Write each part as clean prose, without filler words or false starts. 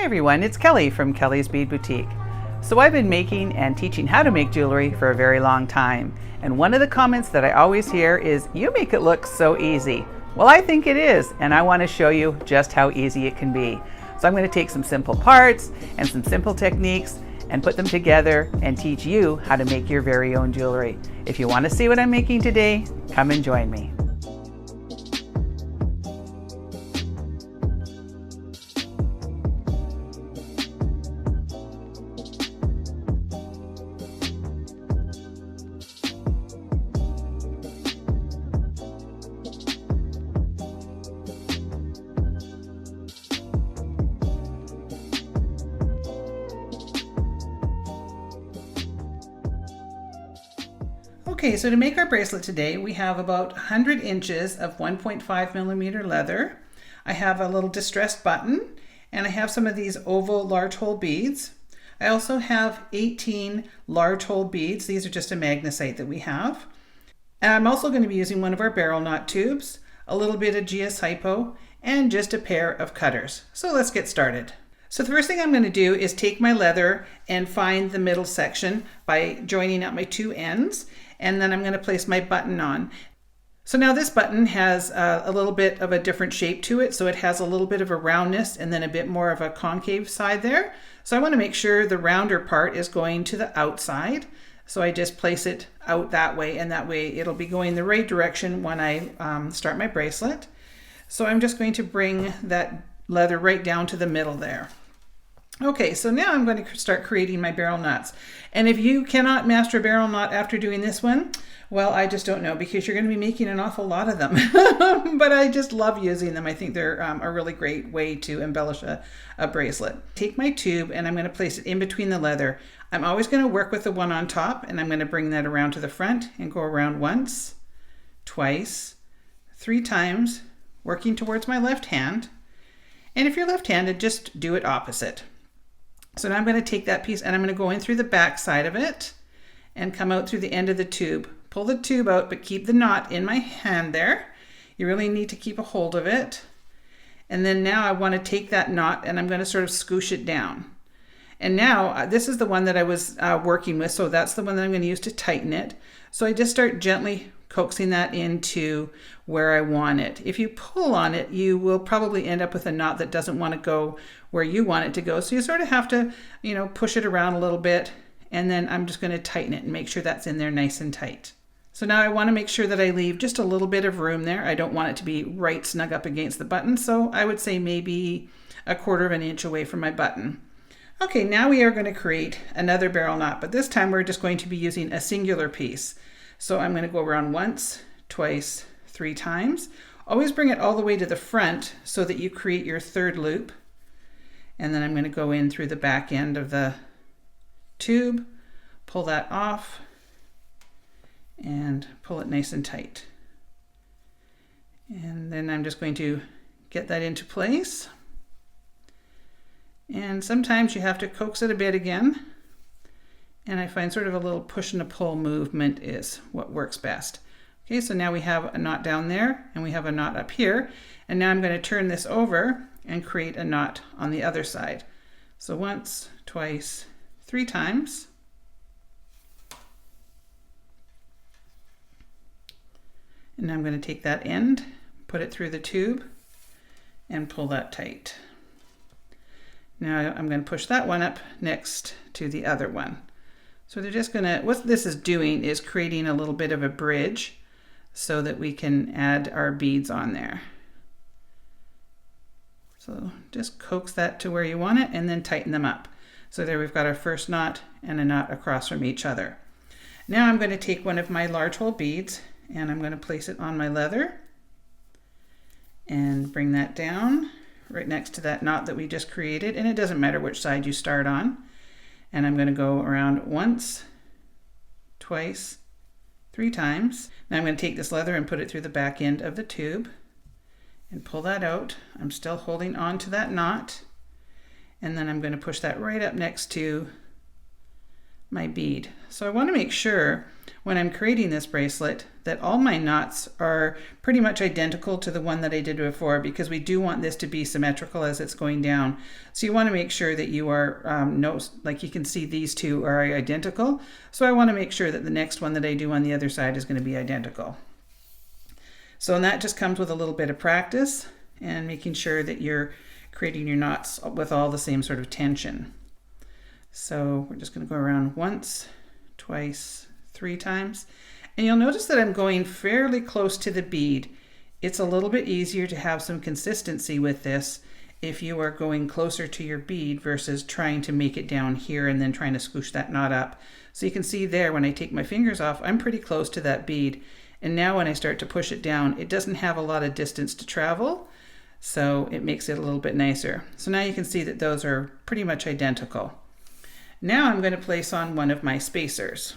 everyone, it's Kelly from Kelly's Bead Boutique. So I've been making and teaching how to make jewelry for a very long time. And one of the comments that I always hear is, you make it look so easy. Well, I think it is, and I want to show you just how easy it can be. So I'm going to take some simple parts and some simple techniques and put them together and teach you how to make your very own jewelry. If you want to see what I'm making today, come and join me. Okay, so to make our bracelet today, we have about 100 inches of 1.5 millimeter leather. I have a little distressed button, and I have some of these oval large hole beads. I also have 18 large hole beads. These are just a magnesite that we have. And I'm also going to be using one of our barrel knot tubes, a little bit of GS Hypo, and just a pair of cutters. So let's get started. So the first thing I'm going to do is take my leather and find the middle section by joining up my two ends, and then I'm going to place my button on. So now this button has a little bit of a different shape to it, so it has a little bit of a roundness and then a bit more of a concave side there. So I want to make sure the rounder part is going to the outside. So I just place it out that way, and that way it'll be going the right direction when I start my bracelet. So I'm just going to bring that leather right down to the middle there. Okay, so now I'm going to start creating my barrel knots. And if you cannot master a barrel knot after doing this one, well, I just don't know, because you're going to be making an awful lot of them. But I just love using them. I think they're a really great way to embellish a bracelet. Take my tube and I'm going to place it in between the leather. I'm always going to work with the one on top, and I'm going to bring that around to the front and go around once, twice, 3 times, working towards my left hand. And if you're left-handed, just do it opposite. So now I'm going to take that piece and I'm going to go in through the back side of it and come out through the end of the tube. Pull the tube out, but keep the knot in my hand there. You really need to keep a hold of it. And then now I want to take that knot and I'm going to sort of scoosh it down. And now this is the one that I was working with, so that's the one that I'm going to use to tighten it. So I just start gently coaxing that into where I want it. If you pull on it, you will probably end up with a knot that doesn't want to go where you want it to go. So you sort of have to, push it around a little bit, and then I'm just going to tighten it and make sure that's in there nice and tight. So now I want to make sure that I leave just a little bit of room there. I don't want it to be right snug up against the button, so I would say maybe 1/4 of an inch away from my button. Okay, now we are going to create another barrel knot, but this time we're just going to be using a singular piece. So I'm going to go around once, twice, 3 times. Always bring it all the way to the front so that you create your 3rd loop. And then I'm going to go in through the back end of the tube, pull that off, and pull it nice and tight. And then I'm just going to get that into place. And sometimes you have to coax it a bit again. And I find sort of a little push and a pull movement is what works best. Okay, so now we have a knot down there and we have a knot up here. And now I'm going to turn this over and create a knot on the other side. So once, twice, 3 times. And now I'm going to take that end, put it through the tube, and pull that tight. Now I'm going to push that one up next to the other one. So they're just gonna, what this is doing is creating a little bit of a bridge so that we can add our beads on there. So just coax that to where you want it and then tighten them up. So there we've got our first knot and a knot across from each other. Now I'm going to take one of my large hole beads and I'm going to place it on my leather and bring that down right next to that knot that we just created. And it doesn't matter which side you start on. And I'm going to go around once, twice, 3 times. Now I'm going to take this leather and put it through the back end of the tube and pull that out. I'm still holding on to that knot. And then I'm going to push that right up next to my bead. So I want to make sure when I'm creating this bracelet that all my knots are pretty much identical to the one that I did before, because we do want this to be symmetrical as it's going down. So you want to make sure that you are, like you can see these two are identical. So I want to make sure that the next one that I do on the other side is going to be identical. So and that just comes with a little bit of practice and making sure that you're creating your knots with all the same sort of tension. So we're just going to go around once, twice, 3 times. And you'll notice that I'm going fairly close to the bead. It's a little bit easier to have some consistency with this if you are going closer to your bead versus trying to make it down here and then trying to squish that knot up. So you can see there when I take my fingers off, I'm pretty close to that bead. And now when I start to push it down, it doesn't have a lot of distance to travel. So it makes it a little bit nicer. So now you can see that those are pretty much identical. Now I'm going to place on one of my spacers.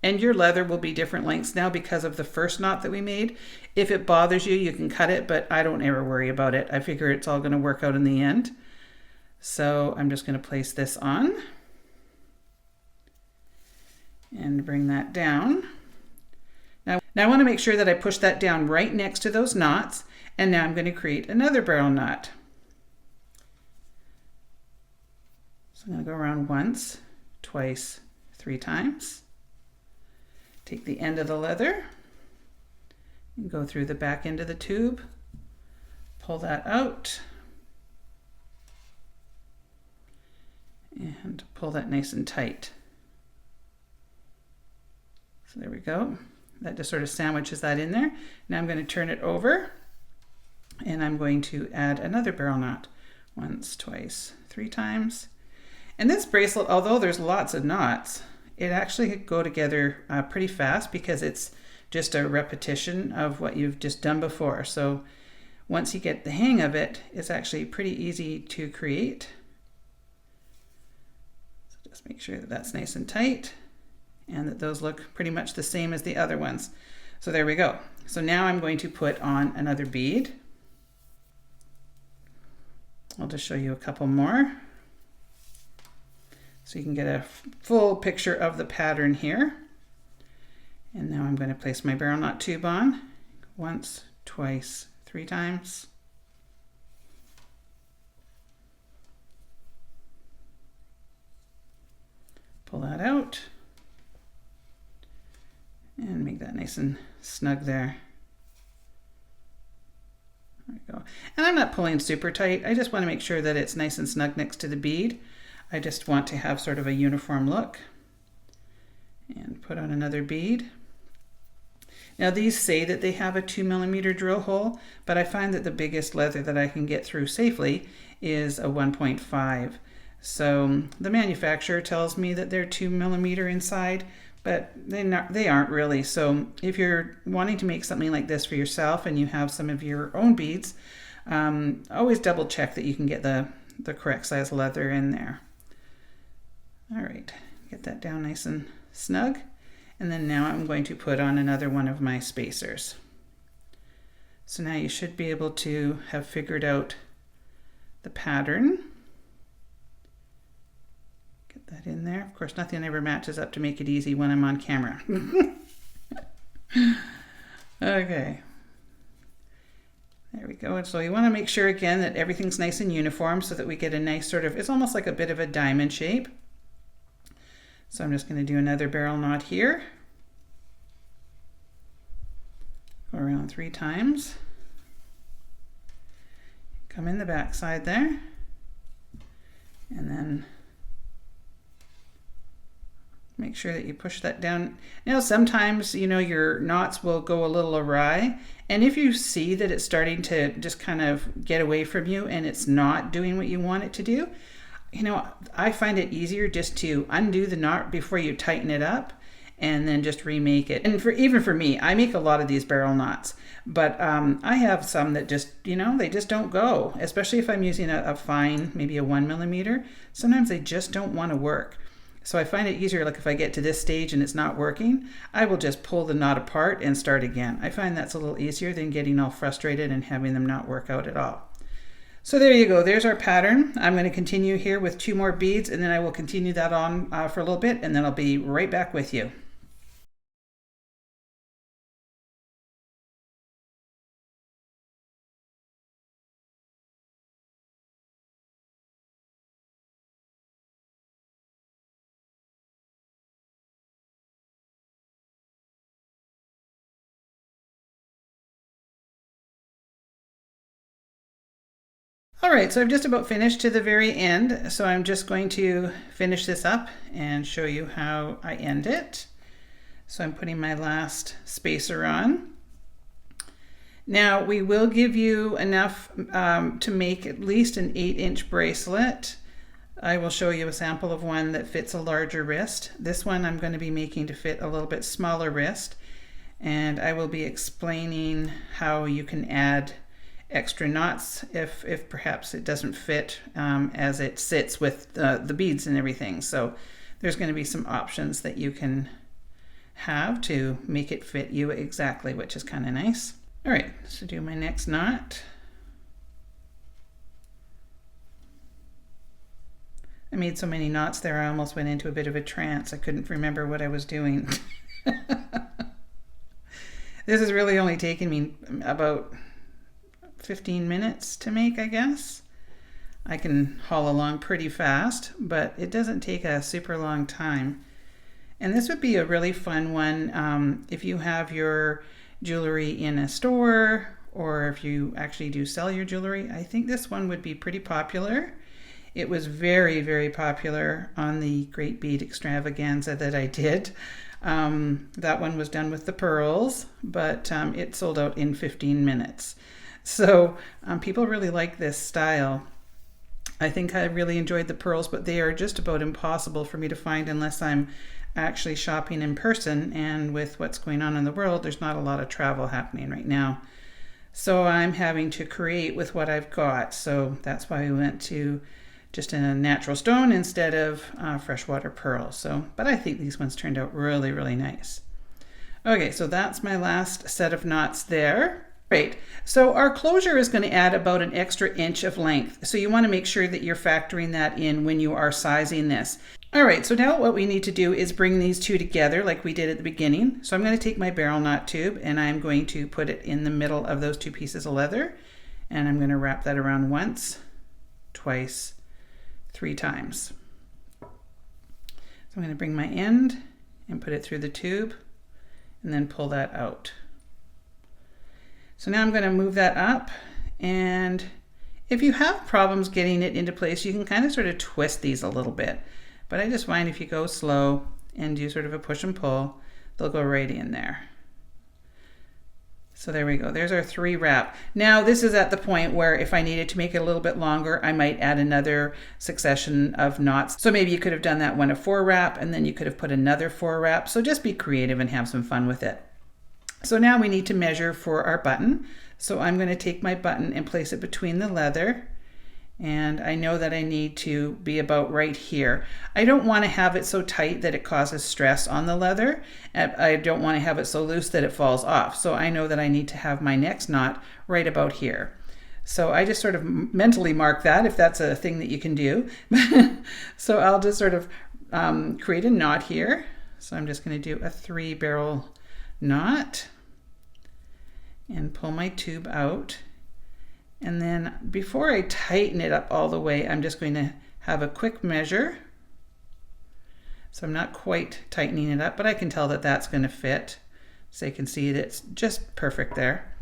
And your leather will be different lengths now because of the first knot that we made. If it bothers you, you can cut it, but I don't ever worry about it. I figure it's all going to work out in the end. So I'm just going to place this on and bring that down. Now I want to make sure that I push that down right next to those knots. And now I'm going to create another barrel knot. So I'm going to go around once, twice, 3 times. Take the end of the leather and go through the back end of the tube, pull that out, and pull that nice and tight. So there we go. That just sort of sandwiches that in there. Now I'm going to turn it over and I'm going to add another barrel knot. Once, twice, 3 times. And this bracelet, although there's lots of knots, it actually could go together pretty fast because it's just a repetition of what you've just done before. So once you get the hang of it, it's actually pretty easy to create. So just make sure that that's nice and tight and that those look pretty much the same as the other ones. So there we go. So now I'm going to put on another bead. I'll just show you a couple more, so you can get a full picture of the pattern here. And now I'm going to place my barrel knot tube on once, twice, 3 times. Pull that out and make that nice and snug there. There we go. And I'm not pulling super tight. I just want to make sure that it's nice and snug next to the bead. I just want to have sort of a uniform look. And put on another bead. Now these say that they have a 2mm drill hole, but I find that the biggest leather that I can get through safely is a 1.5. So the manufacturer tells me that they're 2mm inside, but they aren't really. So if you're wanting to make something like this for yourself and you have some of your own beads, always double check that you can get the correct size leather in there. All right, get that down nice and snug. And then now I'm going to put on another one of my spacers. So now you should be able to have figured out the pattern. Get that in there. Of course, nothing ever matches up to make it easy when I'm on camera. Okay. There we go. And so you want to make sure again that everything's nice and uniform so that we get a nice sort of, it's almost like a bit of a diamond shape. So I'm just going to do another barrel knot here. Go around 3 times. Come in the back side there. And then make sure that you push that down. Now sometimes, you know, your knots will go a little awry. And if you see that it's starting to just kind of get away from you and it's not doing what you want it to do, you know, I find it easier just to undo the knot before you tighten it up and then just remake it. And even for me, I make a lot of these barrel knots, but I have some that just, you know, they just don't go, especially if I'm using a fine, maybe a 1mm. Sometimes they just don't want to work. So I find it easier, like if I get to this stage and it's not working, I will just pull the knot apart and start again. I find that's a little easier than getting all frustrated and having them not work out at all. So there you go, there's our pattern. I'm going to continue here with 2 more beads, and then I will continue that on for a little bit, and then I'll be right back with you. All right, so I've just about finished to the very end, so I'm just going to finish this up and show you how I end it. So I'm putting my last spacer on. Now we will give you enough to make at least an 8-inch bracelet. I will show you a sample of one that fits a larger wrist. This one I'm going to be making to fit a little bit smaller wrist, and I will be explaining how you can add extra knots if perhaps it doesn't fit as it sits with the beads and everything. So there's going to be some options that you can have to make it fit you exactly, which is kind of nice. All right, so do my next knot. I made so many knots there I almost went into a bit of a trance. I couldn't remember what I was doing. This has really only taken me about 15 minutes to make, I guess. I can haul along pretty fast, but it doesn't take a super long time. And this would be a really fun one if you have your jewelry in a store, or if you actually do sell your jewelry. I think this one would be pretty popular. It was very, very popular on the Great Bead Extravaganza that I did. That one was done with the pearls, but it sold out in 15 minutes. So people really like this style. I think I really enjoyed the pearls, but they are just about impossible for me to find unless I'm actually shopping in person, and with what's going on in the world, there's not a lot of travel happening right now. So I'm having to create with what I've got. So that's why we went to just a natural stone instead of freshwater pearls. So, but I think these ones turned out really, really nice. Okay, so that's my last set of knots there. Great. So our closure is going to add about an extra inch of length. So you want to make sure that you're factoring that in when you are sizing this. All right, so now what we need to do is bring these two together like we did at the beginning. So I'm going to take my barrel knot tube and I'm going to put it in the middle of those 2 pieces of leather. And I'm going to wrap that around once, twice, 3 times. So I'm going to bring my end and put it through the tube and then pull that out. So now I'm going to move that up, and if you have problems getting it into place, you can kind of sort of twist these a little bit. But I just find if you go slow and do sort of a push and pull, they'll go right in there. So there we go. There's our 3 wrap. Now this is at the point where if I needed to make it a little bit longer, I might add another succession of knots. So maybe you could have done that one a 4 wrap, and then you could have put another 4 wrap. So just be creative and have some fun with it. So now we need to measure for our button. So I'm going to take my button and place it between the leather. And I know that I need to be about right here. I don't want to have it so tight that it causes stress on the leather. And I don't want to have it so loose that it falls off. So I know that I need to have my next knot right about here. So I just sort of mentally mark that if that's a thing that you can do. So I'll just sort of create a knot here. So I'm just going to do a 3 barrel knot and pull my tube out, and then before I tighten it up all the way, I'm just going to have a quick measure. So I'm not quite tightening it up, but I can tell that that's going to fit. So you can see that it's just perfect there.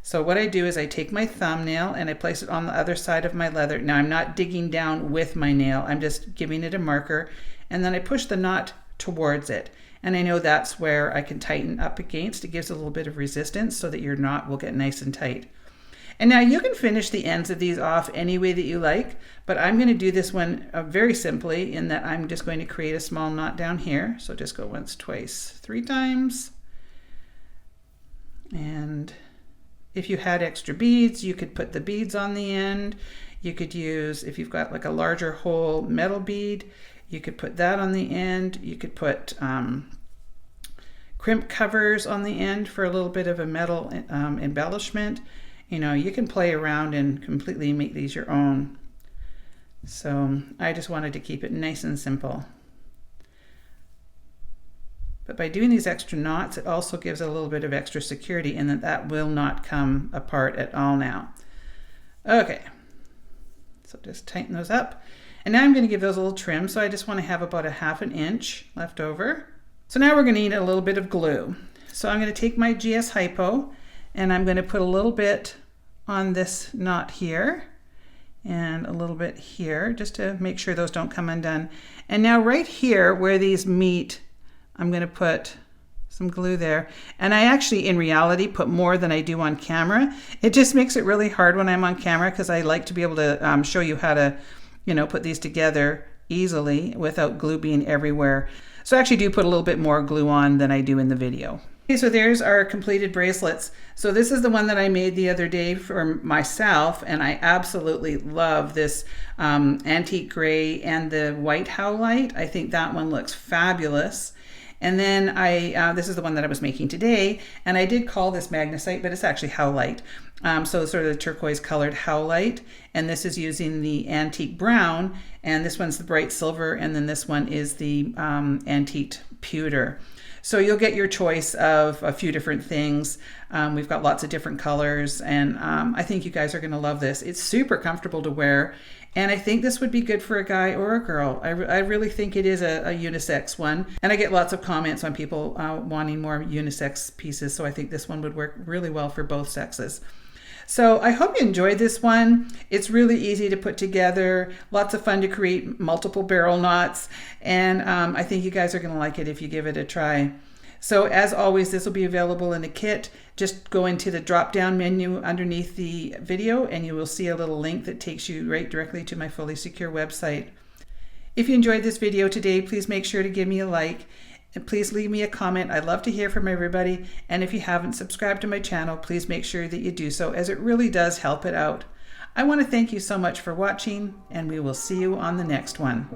So what I do is I take my thumbnail and I place it on the other side of my leather. Now I'm not digging down with my nail, I'm just giving it a marker, and then I push the knot towards it. And I know that's where I can tighten up against. It gives a little bit of resistance so that your knot will get nice and tight. And now you can finish the ends of these off any way that you like, but I'm going to do this one very simply in that I'm just going to create a small knot down here. So just go once, twice, 3 times. And if you had extra beads, you could put the beads on the end. You could use, if you've got like a larger whole metal bead, you could put that on the end. You could put crimp covers on the end for a little bit of a metal embellishment. you know, you can play around and completely make these your own. So I just wanted to keep it nice and simple. But by doing these extra knots, it also gives a little bit of extra security in that that will not come apart at all now. Okay, so just tighten those up. And now I'm going to give those a little trim, so I just want to have about a 1/2 inch left over. So now we're going to need a little bit of glue. So I'm going to take my GS Hypo and I'm going to put a little bit on this knot here and a little bit here just to make sure those don't come undone. And now right here where these meet, I'm going to put some glue there. And I actually, in reality, put more than I do on camera. It just makes it really hard when I'm on camera because I like to be able to show you how to, you know, put these together easily without glue being everywhere. So I actually do put a little bit more glue on than I do in the video. Okay, so there's our completed bracelets. So this is the one that I made the other day for myself, and I absolutely love this antique gray and the white howlite. I think that one looks fabulous. And then this is the one that I was making today, and I did call this magnesite, but it's actually howlite. So sort of the turquoise colored howlite, and this is using the antique brown, and this one's the bright silver, and then this one is the antique pewter. So you'll get your choice of a few different things. We've got lots of different colors, and I think you guys are going to love this. It's super comfortable to wear, and I think this would be good for a guy or a girl. I really think it is a unisex one, and I get lots of comments on people wanting more unisex pieces, so I think this one would work really well for both sexes. So I hope you enjoyed this one. It's really easy to put together, lots of fun to create multiple barrel knots, and I think you guys are going to like it if you give it a try. So as always, this will be available in a kit. Just go into the drop-down menu underneath the video and you will see a little link that takes you right directly to my fully secure website. If you enjoyed this video today, please make sure to give me a like. And please leave me a comment. I'd love to hear from everybody. And if you haven't subscribed to my channel, please make sure that you do so, as it really does help it out. I want to thank you so much for watching, and we will see you on the next one.